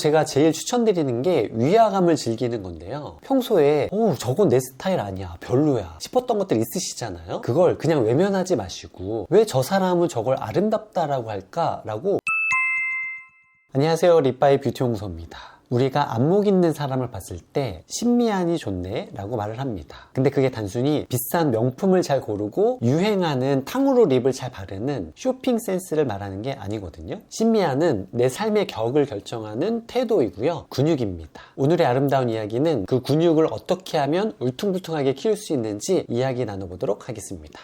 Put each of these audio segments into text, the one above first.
제가 제일 추천드리는 게 위화감을 즐기는 건데요. 평소에 저건 내 스타일 아니야, 별로야 싶었던 것들 있으시잖아요. 그걸 그냥 외면하지 마시고 왜 저 사람은 저걸 아름답다라고 할까? 라고. 안녕하세요, 립바이 뷰티 홍소입니다. 우리가 안목 있는 사람을 봤을 때 신미안이 좋네 라고 말을 합니다. 근데 그게 단순히 비싼 명품을 잘 고르고 유행하는 탕후루 립을 잘 바르는 쇼핑 센스를 말하는 게 아니거든요. 신미안은 내 삶의 격을 결정하는 태도이고요, 근육입니다. 오늘의 아름다운 이야기는 그 근육을 어떻게 하면 울퉁불퉁하게 키울 수 있는지 이야기 나눠보도록 하겠습니다.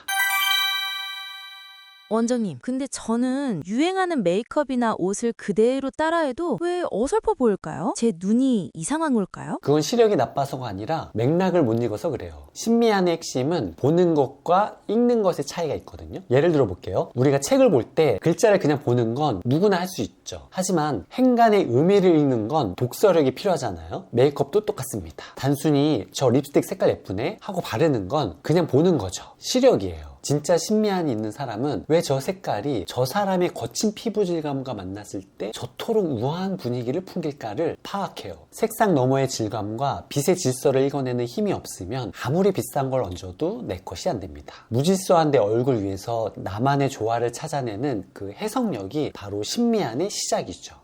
원장님, 근데 저는 유행하는 메이크업이나 옷을 그대로 따라해도 왜 어설퍼 보일까요? 제 눈이 이상한 걸까요? 그건 시력이 나빠서가 아니라 맥락을 못 읽어서 그래요. 신미안의 핵심은 보는 것과 읽는 것의 차이가 있거든요. 예를 들어 볼게요. 우리가 책을 볼 때 글자를 그냥 보는 건 누구나 할 수 있죠. 하지만 행간의 의미를 읽는 건 독서력이 필요하잖아요. 메이크업도 똑같습니다. 단순히 저 립스틱 색깔 예쁘네 하고 바르는 건 그냥 보는 거죠. 시력이에요. 진짜 신미안이 있는 사람은 왜 저 색깔이 저 사람의 거친 피부 질감과 만났을 때 저토록 우아한 분위기를 풍길까를 파악해요. 색상 너머의 질감과 빛의 질서를 읽어내는 힘이 없으면 아무리 비싼 걸 얹어도 내 것이 안 됩니다. 무질서한 내 얼굴 위에서 나만의 조화를 찾아내는 그 해석력이 바로 신미안의 시작이죠.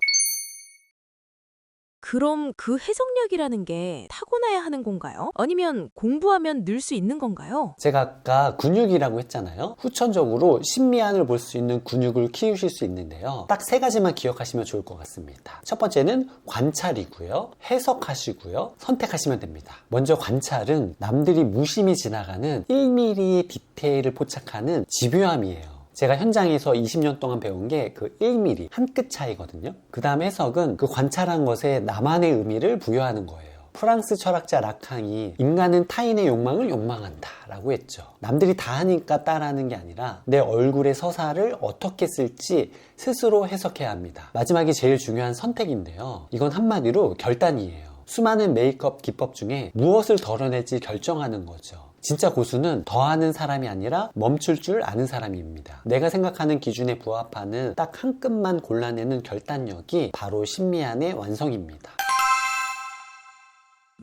그럼 그 해석력이라는 게 타고나야 하는 건가요? 아니면 공부하면 늘 수 있는 건가요? 제가 아까 근육이라고 했잖아요. 후천적으로 신미안을 볼 수 있는 근육을 키우실 수 있는데요. 딱 세 가지만 기억하시면 좋을 것 같습니다. 첫 번째는 관찰이고요, 해석하시고요, 선택하시면 됩니다. 먼저 관찰은 남들이 무심히 지나가는 1mm 디테일을 포착하는 집요함이에요. 제가 현장에서 20년 동안 배운 게 그 1mm, 한 끗 차이거든요. 그 다음 해석은 그 관찰한 것에 나만의 의미를 부여하는 거예요. 프랑스 철학자 라캉이 인간은 타인의 욕망을 욕망한다 라고 했죠. 남들이 다 하니까 따라하는 게 아니라 내 얼굴의 서사를 어떻게 쓸지 스스로 해석해야 합니다. 마지막이 제일 중요한 선택인데요. 이건 한마디로 결단이에요. 수많은 메이크업 기법 중에 무엇을 덜어낼지 결정하는 거죠. 진짜 고수는 더하는 사람이 아니라 멈출 줄 아는 사람입니다. 내가 생각하는 기준에 부합하는 딱 한 끗만 골라내는 결단력이 바로 신미안의 완성입니다.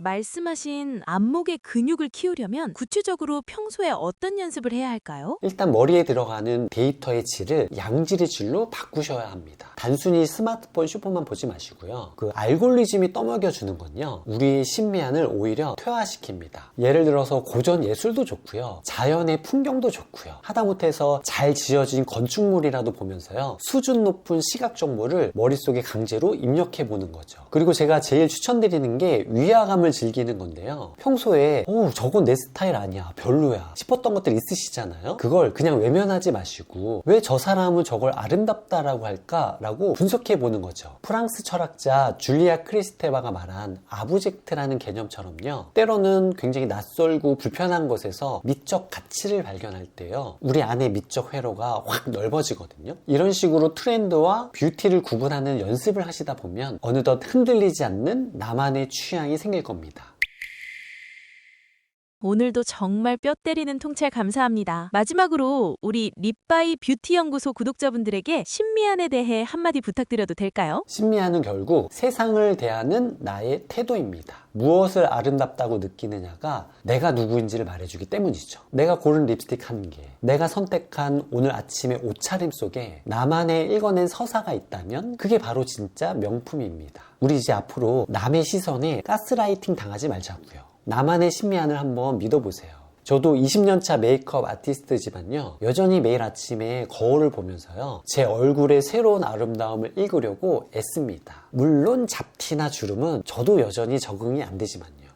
말씀하신 안목의 근육을 키우려면 구체적으로 평소에 어떤 연습을 해야 할까요? 일단 머리에 들어가는 데이터의 질을 양질의 질로 바꾸셔야 합니다. 단순히 스마트폰 슈퍼만 보지 마시고요. 그 알고리즘이 떠먹여주는 건요, 우리의 신미안을 오히려 퇴화시킵니다. 예를 들어서 고전 예술도 좋고요, 자연의 풍경도 좋고요, 하다못해서 잘 지어진 건축물이라도 보면서요, 수준 높은 시각 정보를 머릿속에 강제로 입력해보는 거죠. 그리고 제가 제일 추천드리는 게 위화감을 즐기는 건데요. 평소에 저건 내 스타일 아니야, 별로야 싶었던 것들 있으시잖아요. 그걸 그냥 외면하지 마시고 왜 저 사람은 저걸 아름답다라고 할까? 라고 분석해 보는 거죠. 프랑스 철학자 줄리아 크리스테바가 말한 아브젝트라는 개념처럼요, 때로는 굉장히 낯설고 불편한 것에서 미적 가치를 발견할 때요, 우리 안의 미적 회로가 확 넓어지거든요. 이런 식으로 트렌드와 뷰티를 구분하는 연습을 하시다 보면 어느덧 흔들리지 않는 나만의 취향이 생길 겁니다. 오늘도 정말 뼈 때리는 통찰 감사합니다. 마지막으로 우리 립바이 뷰티 연구소 구독자분들에게 신미안에 대해 한마디 부탁드려도 될까요? 신미안은 결국 세상을 대하는 나의 태도입니다. 무엇을 아름답다고 느끼느냐가 내가 누구인지를 말해주기 때문이죠. 내가 고른 립스틱 한 개, 내가 선택한 오늘 아침의 옷차림 속에 나만의 읽어낸 서사가 있다면 그게 바로 진짜 명품입니다. 우리 이제 앞으로 남의 시선에 가스라이팅 당하지 말자고요. 나만의 신미안을 한번 믿어보세요. 저도 20년차 메이크업 아티스트지만요, 여전히 매일 아침에 거울을 보면서요, 제 얼굴의 새로운 아름다움을 읽으려고 애씁니다. 물론 잡티나 주름은 저도 여전히 적응이 안 되지만요.